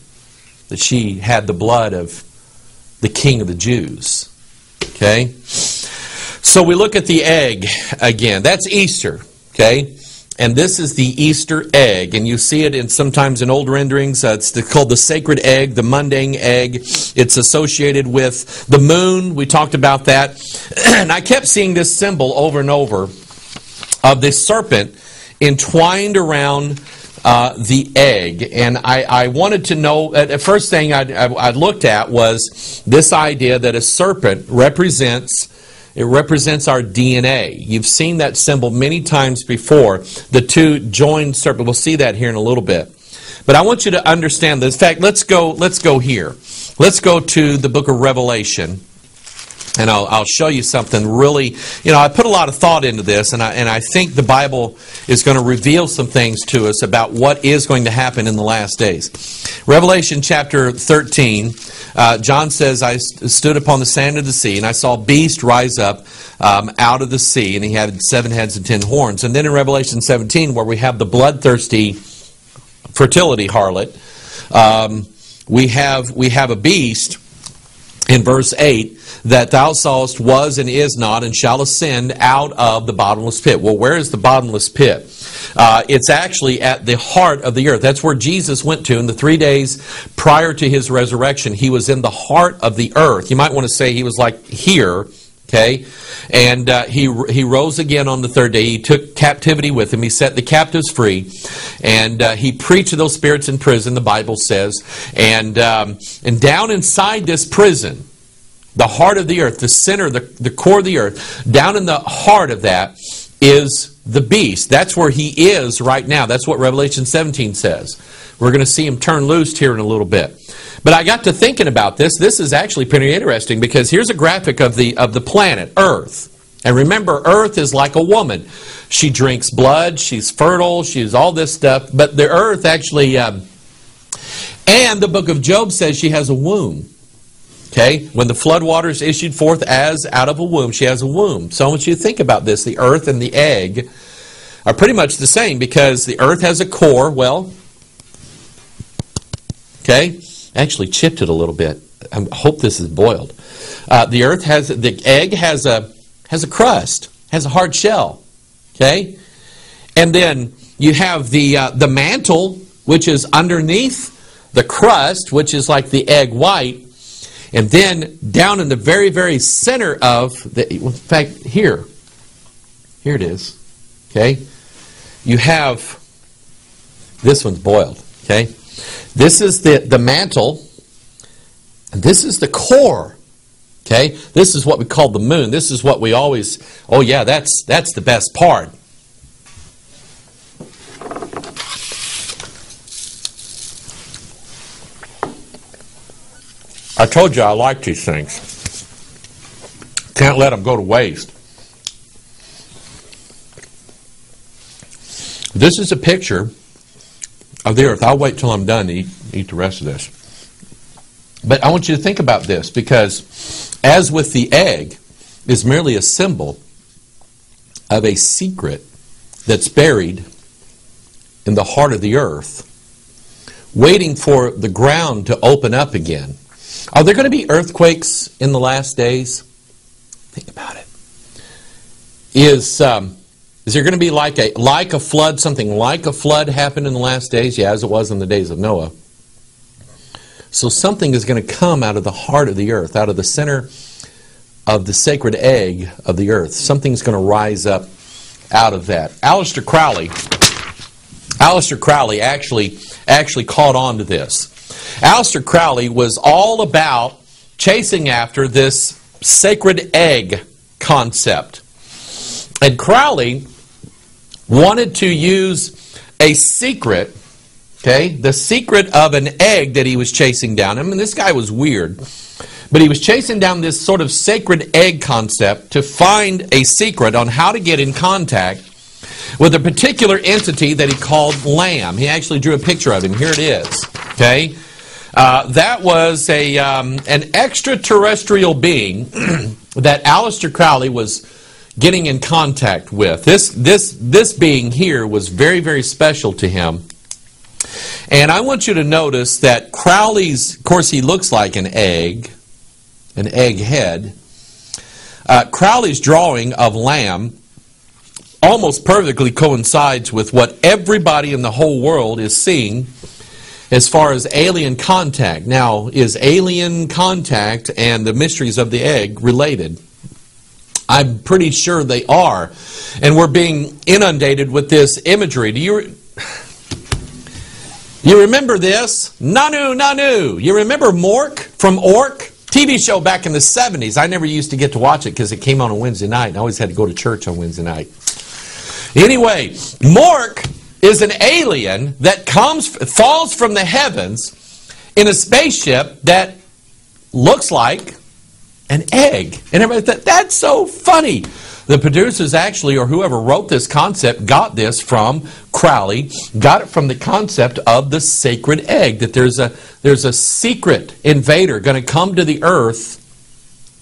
that she had the blood of the king of the Jews. Okay? So we look at the egg again. That's Easter. Okay? And this is the Easter egg. And you see it sometimes in old renderings. It's called the sacred egg, the mundane egg. It's associated with the moon. We talked about that. And I kept seeing this symbol over and over of this serpent entwined around the egg. And I wanted to know, the first thing I looked at was this idea that a serpent represents our DNA. You've seen that symbol many times before, the two joined serpent. We'll see that here in a little bit. But I want you to understand this. In fact, let's go here. Let's go to the book of Revelation. And I'll show you something really, I put a lot of thought into this, and I think the Bible is going to reveal some things to us about what is going to happen in the last days. Revelation chapter 13, John says, I stood upon the sand of the sea, and I saw a beast rise up out of the sea, and he had 7 heads and 10 horns. And then in Revelation 17, where we have the bloodthirsty fertility harlot, we have a beast in verse 8, that thou sawest was and is not and shall ascend out of the bottomless pit. Well, where is the bottomless pit? It's actually at the heart of the earth. That's where Jesus went to in the 3 days prior to his resurrection. He was in the heart of the earth. You might want to say he was like here, okay? And he rose again on the 3rd day. He took captivity with him. He set the captives free. And he preached to those spirits in prison, the Bible says. And down inside this prison, the heart of the earth, the center, the core of the earth, down in the heart of that is the beast. That's where he is right now. That's what Revelation 17 says. We're going to see him turn loose here in a little bit. But I got to thinking about this. This is actually pretty interesting because here's a graphic of the planet, Earth. And remember, Earth is like a woman. She drinks blood, she's fertile, she's all this stuff. But the Earth actually, and the book of Job says she has a womb. Okay, when the floodwaters issued forth as out of a womb, she has a womb. So I want you to think about this. The earth and the egg are pretty much the same because the earth has a core. Well, okay, I actually chipped it a little bit. I hope this is boiled. The egg has a crust, has a hard shell. Okay, and then you have the mantle, which is underneath the crust, which is like the egg white. And then down in the very, very center of the, in fact, here it is. Okay, you have, this one's boiled. Okay, this is the mantle, and this is the core. Okay, this is what we call the moon. This is what we always, oh yeah, that's the best part. I told you I like these things. Can't let them go to waste. This is a picture of the earth. I'll wait till I'm done to eat the rest of this. But I want you to think about this, because as with the egg, is merely a symbol of a secret that's buried in the heart of the earth, waiting for the ground to open up again. Are there going to be earthquakes in the last days? Think about it. Is there going to be like a flood, something like a flood happened in the last days? Yeah, as it was in the days of Noah. So something is going to come out of the heart of the earth, out of the center of the sacred egg of the earth. Something's going to rise up out of that. Aleister Crowley actually caught on to this. Aleister Crowley was all about chasing after this sacred egg concept. And Crowley wanted to use a secret, okay, the secret of an egg that he was chasing down. I mean, this guy was weird, but he was chasing down this sort of sacred egg concept to find a secret on how to get in contact with a particular entity that he called Lamb. He actually drew a picture of him. Here it is, okay? That was an extraterrestrial being that Aleister Crowley was getting in contact with. This being here was very, very special to him. And I want you to notice that Crowley's, of course, he looks like an egg head. Crowley's drawing of Lamb almost perfectly coincides with what everybody in the whole world is seeing as far as alien contact. Now, is alien contact and the mysteries of the egg related? I'm pretty sure they are. And we're being inundated with this imagery. Do you remember this? Nanu, Nanu. You remember Mork from Ork? TV show back in the 70s. I never used to get to watch it because it came on Wednesday night. And I always had to go to church on Wednesday night. Anyway, Mork is an alien that falls from the heavens in a spaceship that looks like an egg. And everybody thought, that's so funny. The producers actually, or whoever wrote this concept, got this from Crowley, got it from the concept of the sacred egg, that there's a secret invader going to come to the earth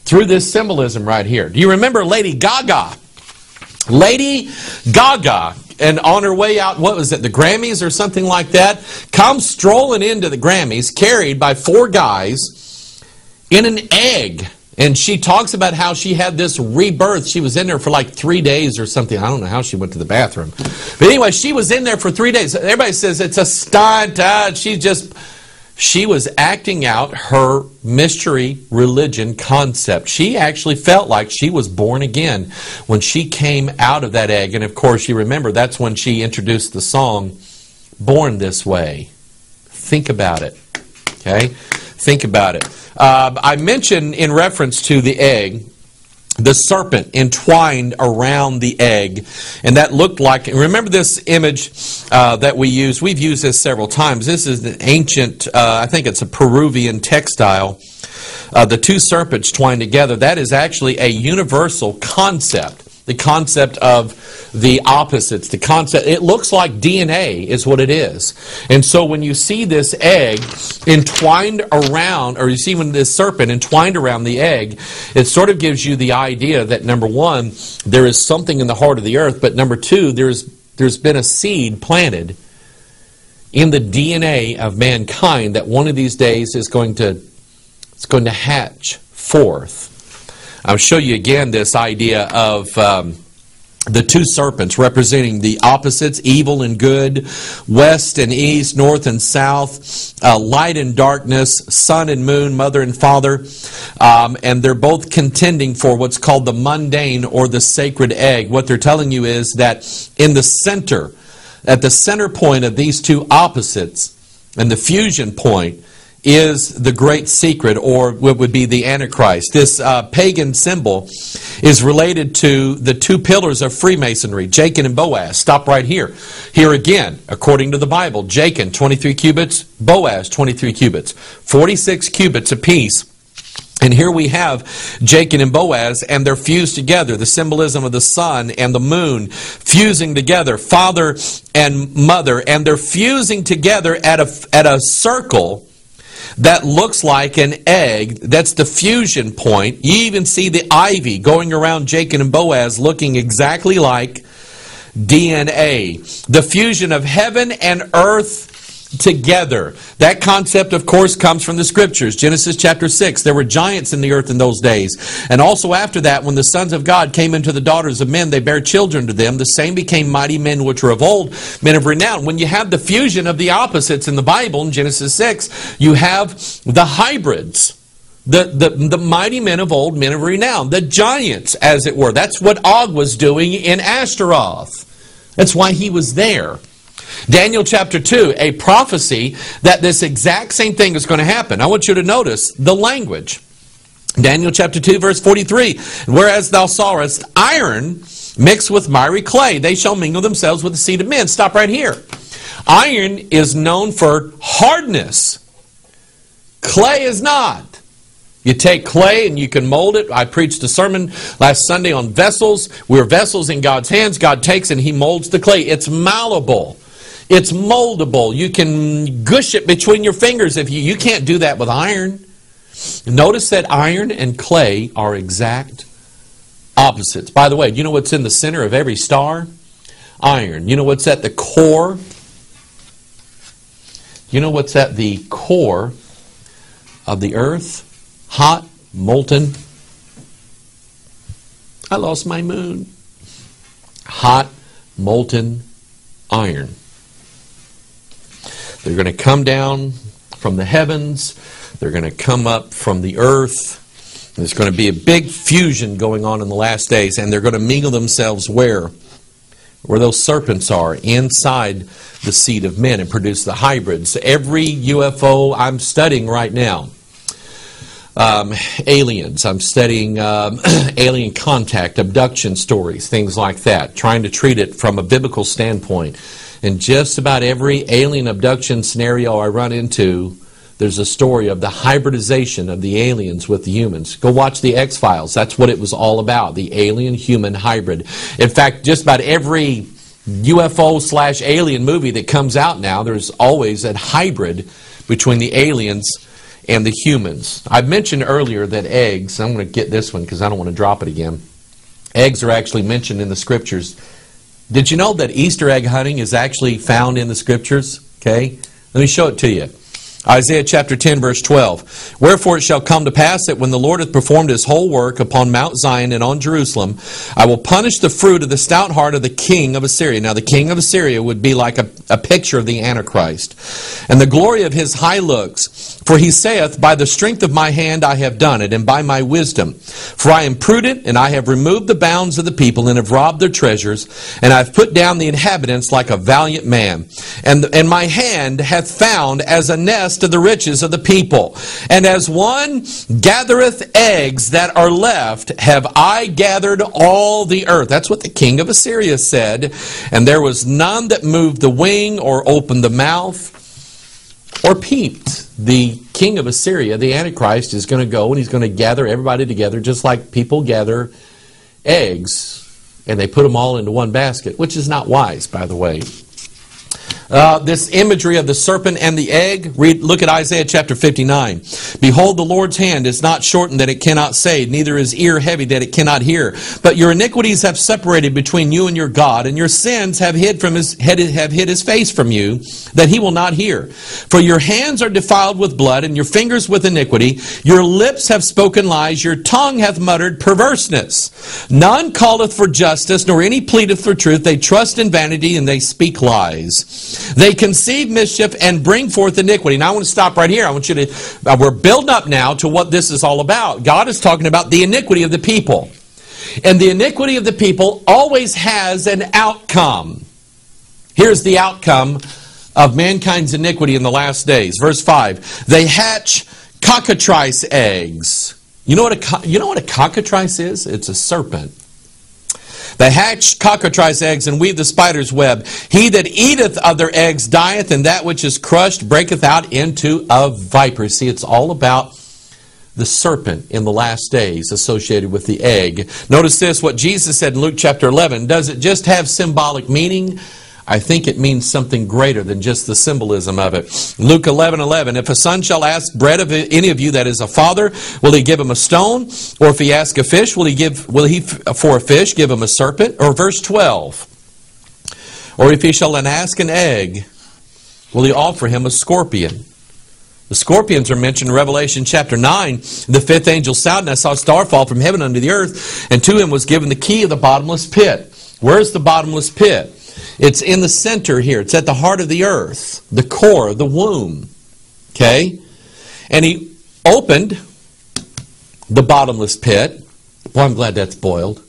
through this symbolism right here. Do you remember Lady Gaga? Lady Gaga, and on her way out, what was it, the Grammys or something like that, comes strolling into the Grammys, carried by 4 guys in an egg. And she talks about how she had this rebirth. She was in there for like 3 days or something. I don't know how she went to the bathroom. But anyway, she was in there for 3 days. Everybody says it's a stunt. She was acting out her mystery religion concept. She actually felt like she was born again when she came out of that egg. And of course, you remember, that's when she introduced the song, Born This Way. Think about it. Okay? Think about it. I mentioned in reference to the egg, the serpent entwined around the egg. And that looked like, remember this image that we use? We've used this several times. This is an ancient, I think it's a Peruvian textile. The 2 serpents twined together. That is actually a universal concept. The concept of the opposites. The concept, it looks like DNA is what it is. And so when you see this egg entwined around, or you see when this serpent entwined around the egg, it sort of gives you the idea that, number one, there is something in the heart of the earth, but number two, there's been a seed planted in the DNA of mankind that one of these days is going to hatch forth. I'll show you again this idea of the two serpents representing the opposites, evil and good, west and east, north and south, light and darkness, sun and moon, mother and father. And they're both contending for what's called the mundane or the sacred egg. What they're telling you is that in the center, at the center point of these two opposites, and the fusion point, is the great secret, or what would be the Antichrist. This pagan symbol is related to the two pillars of Freemasonry, Jachin and Boaz. Stop right here. Here again, according to the Bible, Jachin, 23 cubits, Boaz, 23 cubits, 46 cubits apiece. And here we have Jachin and Boaz, and they're fused together. The symbolism of the sun and the moon fusing together, father and mother, and they're fusing together at a circle that looks like an egg. That's the fusion point. You even see the ivy going around Jachin and Boaz looking exactly like DNA. The fusion of heaven and earth together. That concept, of course, comes from the Scriptures. Genesis chapter 6, there were giants in the earth in those days. And also after that, when the sons of God came into the daughters of men, they bare children to them. The same became mighty men which were of old, men of renown. When you have the fusion of the opposites in the Bible, in Genesis 6, you have the hybrids. The mighty men of old, men of renown. The giants, as it were. That's what Og was doing in Ashtaroth. That's why he was there. Daniel chapter 2, a prophecy that this exact same thing is going to happen. I want you to notice the language. Daniel chapter 2, verse 43. Whereas thou sawest iron mixed with miry clay, they shall mingle themselves with the seed of men. Stop right here. Iron is known for hardness. Clay is not. You take clay and you can mold it. I preached a sermon last Sunday on vessels. We're vessels in God's hands. God takes and He molds the clay. It's malleable. It's moldable. You can gush it between your fingers. If you can't do that with iron. Notice that iron and clay are exact opposites. By the way, you know what's in the center of every star? Iron. You know what's at the core? You know what's at the core of the earth? Hot, molten. I lost my moon. Hot, molten iron. They're going to come down from the heavens. They're going to come up from the earth. There's going to be a big fusion going on in the last days, and they're going to mingle themselves where? Where those serpents are, inside the seed of men, and produce the hybrids. Every UFO I'm studying right now, aliens. I'm studying alien contact, abduction stories, things like that, trying to treat it from a biblical standpoint. And just about every alien abduction scenario I run into, there's a story of the hybridization of the aliens with the humans. Go watch the X-Files. That's what it was all about, the alien-human hybrid. In fact, just about every UFO/alien movie that comes out now, there's always a hybrid between the aliens and the humans. I mentioned earlier that eggs, I'm going to get this one because I don't want to drop it again. Eggs are actually mentioned in the Scriptures. Did you know that Easter egg hunting is actually found in the Scriptures? Okay, let me show it to you. Isaiah chapter 10, verse 12. Wherefore it shall come to pass that when the Lord hath performed His whole work upon Mount Zion and on Jerusalem, I will punish the fruit of the stout heart of the king of Assyria. Now the king of Assyria would be like a picture of the Antichrist. And the glory of his high looks. For he saith, by the strength of my hand I have done it, and by my wisdom. For I am prudent, and I have removed the bounds of the people, and have robbed their treasures, and I have put down the inhabitants like a valiant man. And my hand hath found as a nest of the riches of the people. And as one gathereth eggs that are left, have I gathered all the earth. That's what the king of Assyria said. And there was none that moved the wing, or opened the mouth, or peeped. The king of Assyria, the Antichrist, is going to go and he's going to gather everybody together just like people gather eggs, and they put them all into one basket, which is not wise, by the way. this imagery of the serpent and the egg. Look at Isaiah chapter 59. Behold, the Lord's hand is not shortened that it cannot save, neither is ear heavy that it cannot hear. But your iniquities have separated between you and your God, and your sins have hid his face from you, that he will not hear. For your hands are defiled with blood, and your fingers with iniquity. Your lips have spoken lies, your tongue hath muttered perverseness. None calleth for justice, nor any pleadeth for truth. They trust in vanity, and they speak lies. They conceive mischief and bring forth iniquity. Now I want to stop right here. I want you to, we're building up now to what this is all about. God is talking about the iniquity of the people. And the iniquity of the people always has an outcome. Here's the outcome of mankind's iniquity in the last days. Verse 5. They hatch cockatrice eggs. You know what a cockatrice is? It's a serpent. They hatch cockatrice eggs and weave the spider's web. He that eateth of their eggs dieth, and that which is crushed breaketh out into a viper. See, it's all about the serpent in the last days associated with the egg. Notice this, what Jesus said in Luke chapter 11. Does it just have symbolic meaning? I think it means something greater than just the symbolism of it. Luke 11:11. If a son shall ask bread of any of you that is a father, will he give him a stone? Or if he ask a fish, will he for a fish give him a serpent? Or verse 12. Or if he shall ask an egg, will he offer him a scorpion? The scorpions are mentioned in Revelation chapter 9. The fifth angel sounded, and I saw a star fall from heaven unto the earth, and to him was given the key of the bottomless pit. Where's the bottomless pit? It's in the center here. It's at the heart of the earth, the core, the womb. Okay? And he opened the bottomless pit. Boy, I'm glad that's boiled.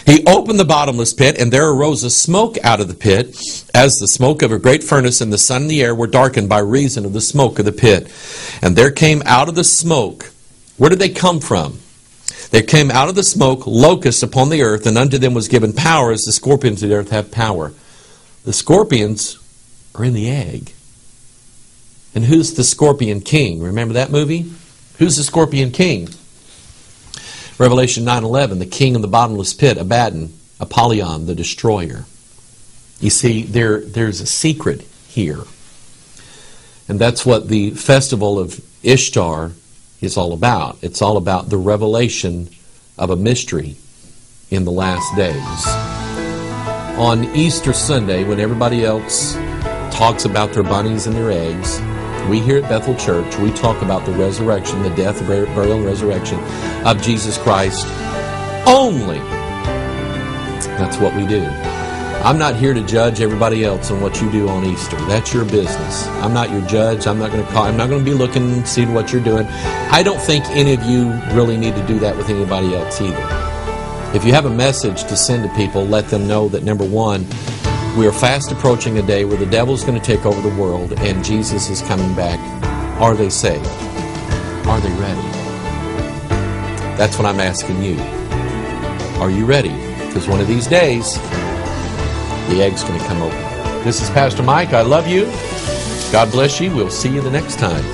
He opened the bottomless pit, and there arose a smoke out of the pit, as the smoke of a great furnace, and the sun and the air were darkened by reason of the smoke of the pit. And there came out of the smoke, where did they come from? There came out of the smoke locusts upon the earth, and unto them was given power, as the scorpions of the earth have power. The scorpions are in the egg. And who's the scorpion king? Remember that movie? Who's the scorpion king? Revelation 9:11, the king of the bottomless pit, Abaddon, Apollyon, the destroyer. You see, there's a secret here. And that's what the festival of Ishtar is all about. It's all about the revelation of a mystery in the last days. On Easter Sunday, when everybody else talks about their bunnies and their eggs, we here at Bethel Church, we talk about the resurrection, the death, burial, and resurrection of Jesus Christ only. That's what we do. I'm not here to judge everybody else on what you do on Easter. That's your business. I'm not your judge. I'm not going to be looking and seeing what you're doing. I don't think any of you really need to do that with anybody else either. If you have a message to send to people, let them know that, number one, we are fast approaching a day where the devil's going to take over the world and Jesus is coming back. Are they saved? Are they ready? That's what I'm asking you. Are you ready? Because one of these days, the egg's going to come open. This is Pastor Mike. I love you. God bless you. We'll see you the next time.